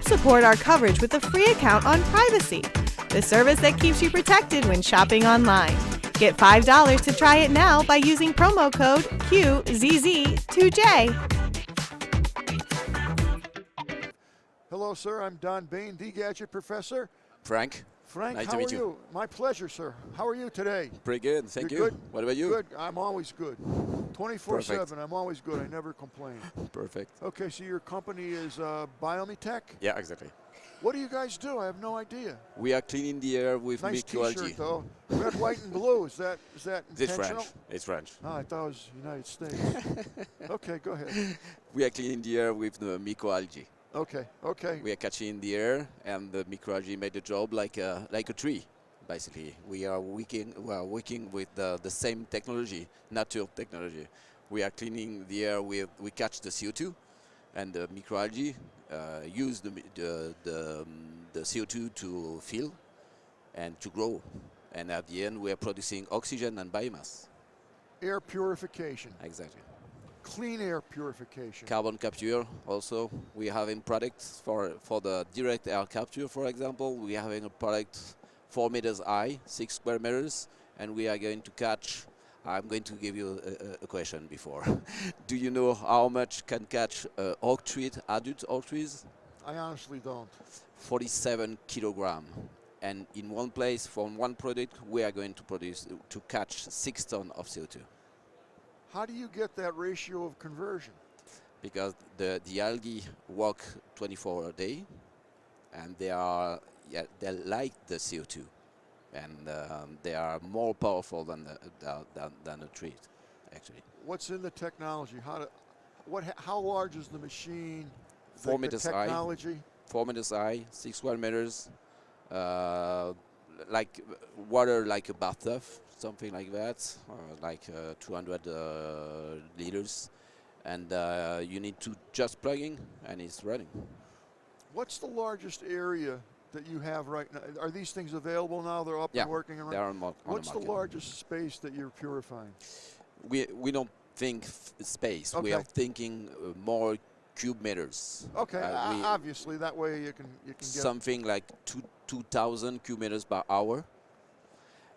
Help support our coverage with a free account on Privacy, the service that keeps you protected when shopping online. Get $5 to try it now by using promo code QZZ2J. Hello, sir. I'm Don Bain, the Gadget Professor. Frank. Frank, nice how to meet are you? My pleasure, sir. How are you today? Pretty good, thank you. Good? What about you? Good. I'm always good. 24/7. I'm always good. I never complain. Perfect. Okay, so your company is Biomitech? Yeah, exactly. What do you guys do? I have no idea. We are cleaning the air with nice Microalgae. T-shirt, though. Red, white, and blue. Is that It's intentional? French. It's French. Oh, I thought it was United States. Okay, go ahead. We are cleaning the air with the microalgae. Okay, okay. We are catching the air, and the microalgae made the job like a tree. Basically, we are working with the same technology, natural technology. We are cleaning the air with, we catch the CO2, and the microalgae use the CO2 to fill and to grow. And at the end, we are producing oxygen and biomass. Air purification. Exactly. Clean air purification. Carbon capture also. We are having products for the direct air capture, for example. We are having a product 4 meters high, 6 square meters, and we are going to catch, I'm going to give you a question before. Do you know how much can catch oak tree, adult oak trees? I honestly don't. 47 kilogram. And in one place, from one product, we are going to catch 6 tons of CO2. How do you get that ratio of conversion? Because the algae walk 24 hours a day, and they like the CO2, and they are more powerful than the tree, actually. What's in the technology? How large is the machine? 4 meters technology? high. 4 meters high, 6 square meters, like water, like a bathtub. Something like that, like 200 liters, and you need to just plug in, and it's running. What's the largest area that you have right now? Are these things available now? They're up and working around? They are on What's the the largest space that you're purifying? We don't think space. Okay. We are thinking more cube meters. Okay, obviously that way you can get something like 2,000 cube meters per hour.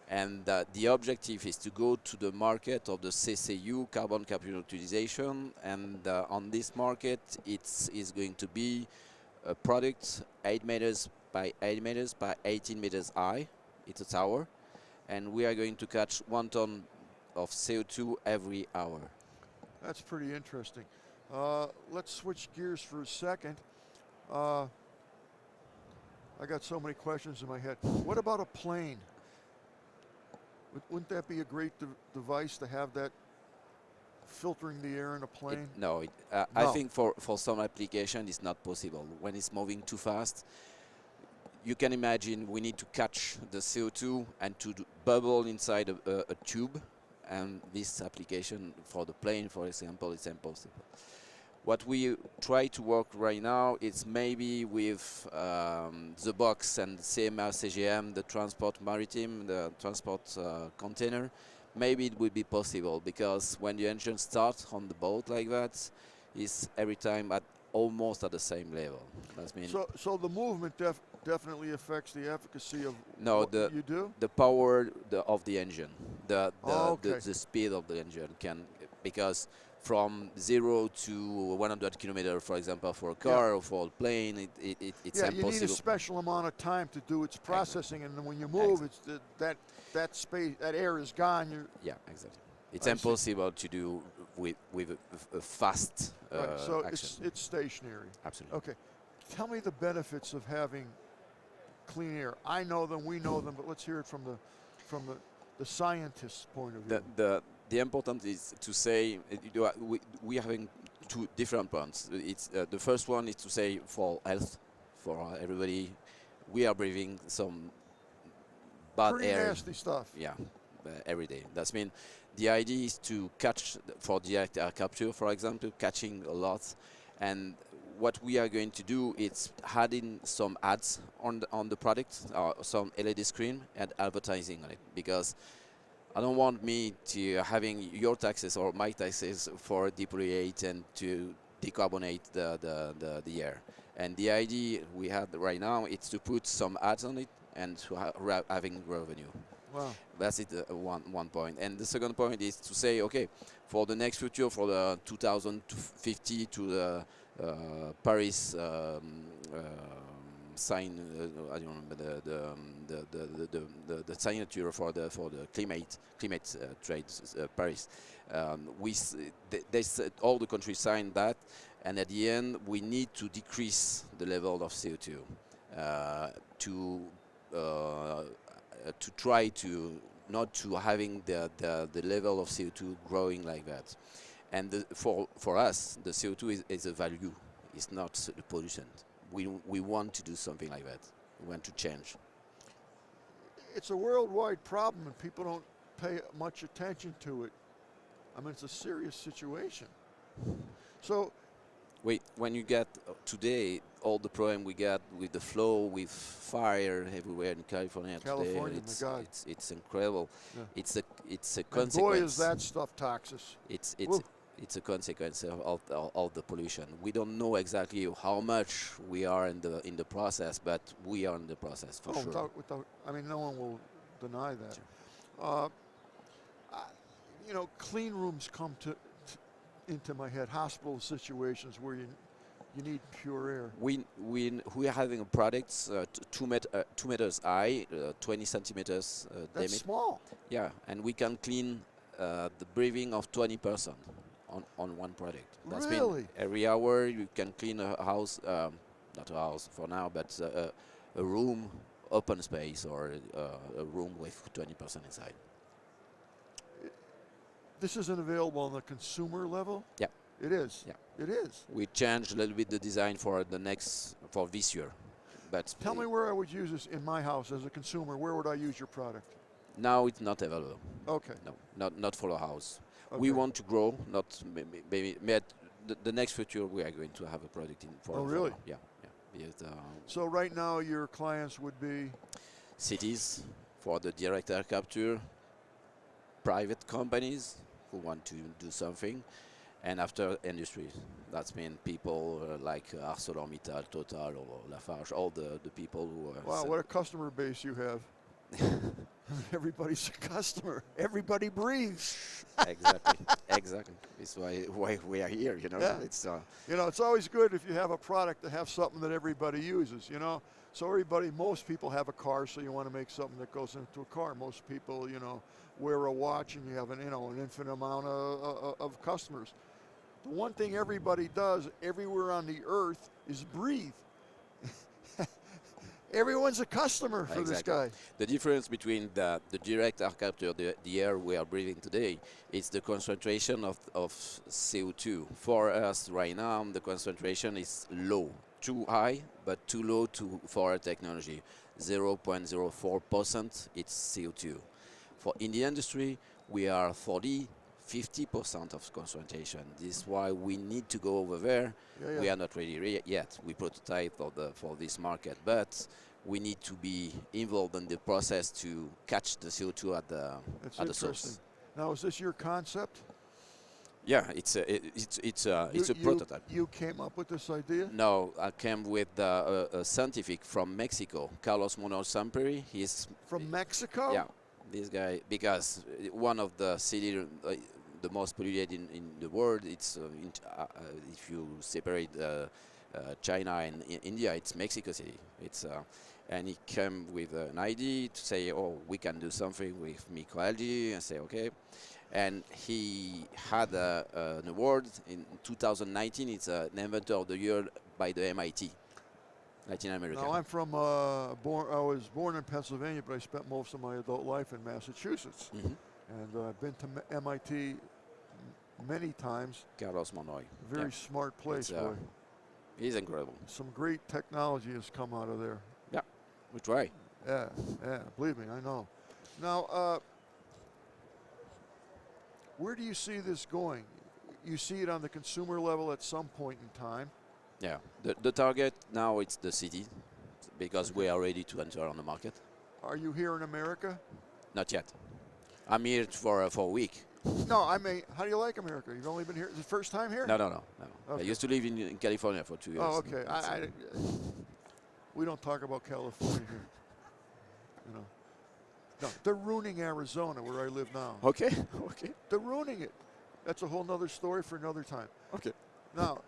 And the objective is to go to the market of the CCU, carbon capture utilization, and on this market it is going to be a product 8 meters by 8 meters by 18 meters high. It's a tower, and we are going to catch 1 ton of CO2 every hour. That's pretty interesting. Let's switch gears for a second. I got so many questions in my head. What about a plane? Wouldn't that be a great device to have that filtering the air in a plane? No. I think for some application it's not possible. When it's moving too fast, you can imagine we need to catch the CO2 and to bubble inside a tube, and this application for the plane, for example, is impossible. What we try to work right now is maybe with the box and CMR CGM, the transport maritime, the transport container. Maybe it would be possible, because when the engine starts on the boat like that, it's every time almost at the same level. That means so the movement definitely affects the efficacy of what you do? The power of the engine, the speed of the engine can, because from 0 to 100 kilometers, for example, for a car or for a plane, it's impossible. You need a special amount of time to do its processing, and then when you move, it's that space, that air is gone. Exactly. It's impossible to do with a fast so action. it's stationary. Absolutely. Okay. Tell me the benefits of having clean air. I know them, we know them, but let's hear it from the scientist's point of view. The important is to say we are having 2 different points. It's the first one is to say for health, for everybody, we are breathing some bad Pretty air. nasty stuff. Yeah, every day. That's mean the idea is to catch for direct air capture, for example, catching a lot, and what we are going to do is adding some ads on the product, or some LED screen and advertising on it, because I don't want me to having your taxes or my taxes for depreciate and to decarbonate the air. And the idea we have right now is to put some ads on it and to having revenue. Wow. That's it, one point. And the second point is to say, okay, for the next future, for the 2050 to the Paris sign, I don't remember the signature for the climate trade Paris. They said all the countries signed that, and at the end we need to decrease the level of CO2 to try to not to having the level of CO2 growing like that. And for us, the CO2 is a value. It's not the pollution. We want to do something like that. We want to change. It's a worldwide problem, and people don't pay much attention to it. I mean, it's a serious situation. So, wait, when you get today all the problem we got with the flow, with fire everywhere in California today, my God. it's incredible. Yeah. It's a and consequence. boy, is that stuff toxic. It's a consequence of the pollution. We don't know exactly how much we are in the process, but we are in the process for sure. I mean, no one will deny that. Sure. You know, clean rooms come into my head. Hospital situations where you need pure air. We are having a product 2 meters high, 20 centimeters That's diameter. small. Yeah, and we can clean the breathing of 20 person on one product. That's Really? mean every hour you can clean a house, not a house for now, but a room, open space, or a room with 20% inside. This isn't available on the consumer level? Yeah. It is? Yeah. It is? We changed a little bit the design for this year. But Tell me where I would use this in my house as a consumer. Where would I use your product? now it's not available. Okay. No, not for the house. Okay. We want to grow, not maybe the next future we are going to have a product in for. Oh, really? Yeah. Because, So right now your clients would be? cities for the direct air capture, private companies who want to do something, and after industries. That's mean people like ArcelorMittal, Total, or Lafarge, all the people who are. Wow, what a customer base you have. Everybody's a customer. Everybody breathes. Exactly. It's why we are here, you know. Yeah. It's You know, it's always good if you have a product to have something that everybody uses, you know. So most people have a car, so you want to make something that goes into a car. Most people, you know, wear a watch, and you have an infinite amount of customers. The one thing everybody does everywhere on the earth is breathe. Everyone's a customer for this guy. The difference between the direct air capture, the air we are breathing today, is the concentration of CO2. For us right now, the concentration is low. Too high, but too low for our technology. 0.04% it's CO2. In the industry, we are 50% of concentration. This is why we need to go over there. Yeah. We are not ready yet. We prototype for this market, but we need to be involved in the process to catch the CO2 at the source. Now, is this your concept? Yeah, it's a prototype. You came up with this idea? No, I came with a scientific from Mexico, Carlos Monod Samperi. He's from Mexico? Yeah, this guy, because one of the cities the most polluted in the world, it's if you separate China and India, it's Mexico City. And he came with an idea to say, oh, we can do something with microalgae, and say, okay. And he had an award in 2019. It's an inventor of the year by the MIT, Latin America. Now, I'm from, I was born in Pennsylvania, but I spent most of my adult life in Massachusetts. Mm-hmm. And I've been to MIT many times. Carlos Monod. Very smart place, boy. He's incredible. Some great technology has come out of there. Yeah, we try. Yeah, believe me, I know. Now, where do you see this going? You see it on the consumer level at some point in time. Yeah, the target now it's the city, because we are ready to enter on the market. Are you here in America? Not yet. I'm here for a week. No, I mean, how do you like America? You've only been here. Is it the first time here? No. I Okay. used to live in California for 2 years. Oh, okay. We don't talk about California here. You know. No, they're ruining Arizona where I live now. Okay. They're ruining it. That's a whole nother story for another time. Okay. Now,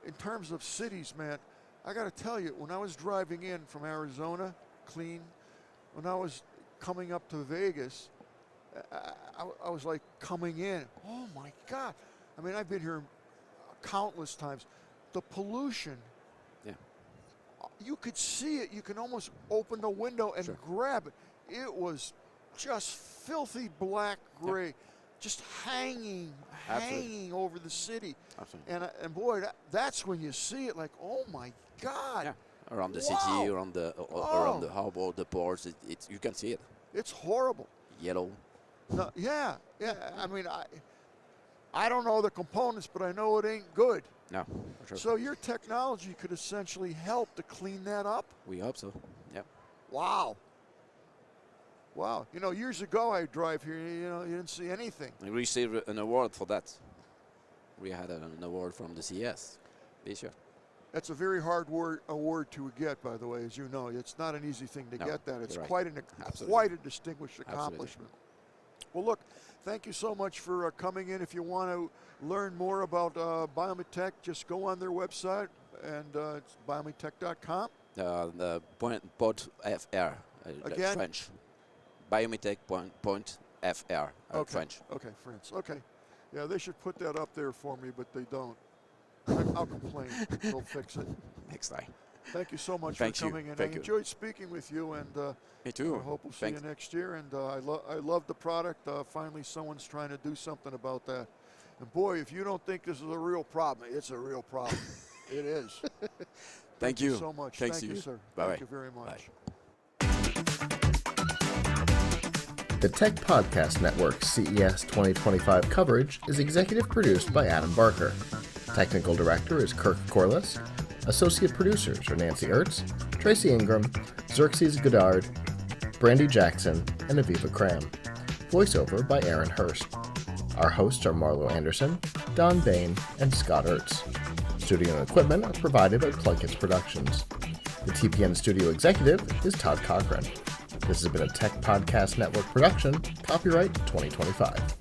in terms of cities, man, I got to tell you, when I was driving in from Arizona, clean, when I was coming up to Vegas, I was like coming in. Oh my God! I mean, I've been here countless times. The pollution. Yeah. You could see it. You can almost open the window and grab it. It was just filthy black gray, just hanging over the city. Absolutely. And boy, that's when you see it. Like, oh my God! Yeah. Around the city, around the harbor, the ports, you can see it. It's horrible. Yellow. No, yeah. I mean, I don't know the components, but I know it ain't good. No, for sure. So your technology could essentially help to clean that up? We hope so, yeah. Wow. You know, years ago I'd drive here, you didn't see anything. We received an award for that. We had an award from the CES this year. That's a very hard award to get, by the way, as you know. It's not an easy thing to get that. It's right. quite a distinguished accomplishment. Well, look, thank you so much for coming in. If you want to learn more about Biomitech, just go on their website, and it's biomitech.com. The point FR, Again? French. Biomitech point FR, French. Okay, French. Okay. Yeah, they should put that up there for me, but they don't. I'll complain. They'll fix it. Next time. Thank you so much for coming in. I enjoyed speaking with you, and me too. I hope we'll see you next year. And I love the product. Finally, someone's trying to do something about that. And boy, if you don't think this is a real problem, it's a real problem. It is. Thank you so much. Thanks Thank to you, you. sir. Bye-bye. Thank you very much. Bye. The Tech Podcast Network CES 2025 coverage is executive produced by Adam Barker. Technical director is Kirk Corliss. Associate producers are Nancy Ertz, Tracy Ingram, Xerxes Goddard, Brandy Jackson, and Aviva Cram. Voiceover by Aaron Hurst. Our hosts are Marlo Anderson, Don Bain, and Scott Ertz. Studio and equipment are provided by PLUGHITZ Productions. The TPN studio executive is Todd Cochran. This has been a Tech Podcast Network production, copyright 2025.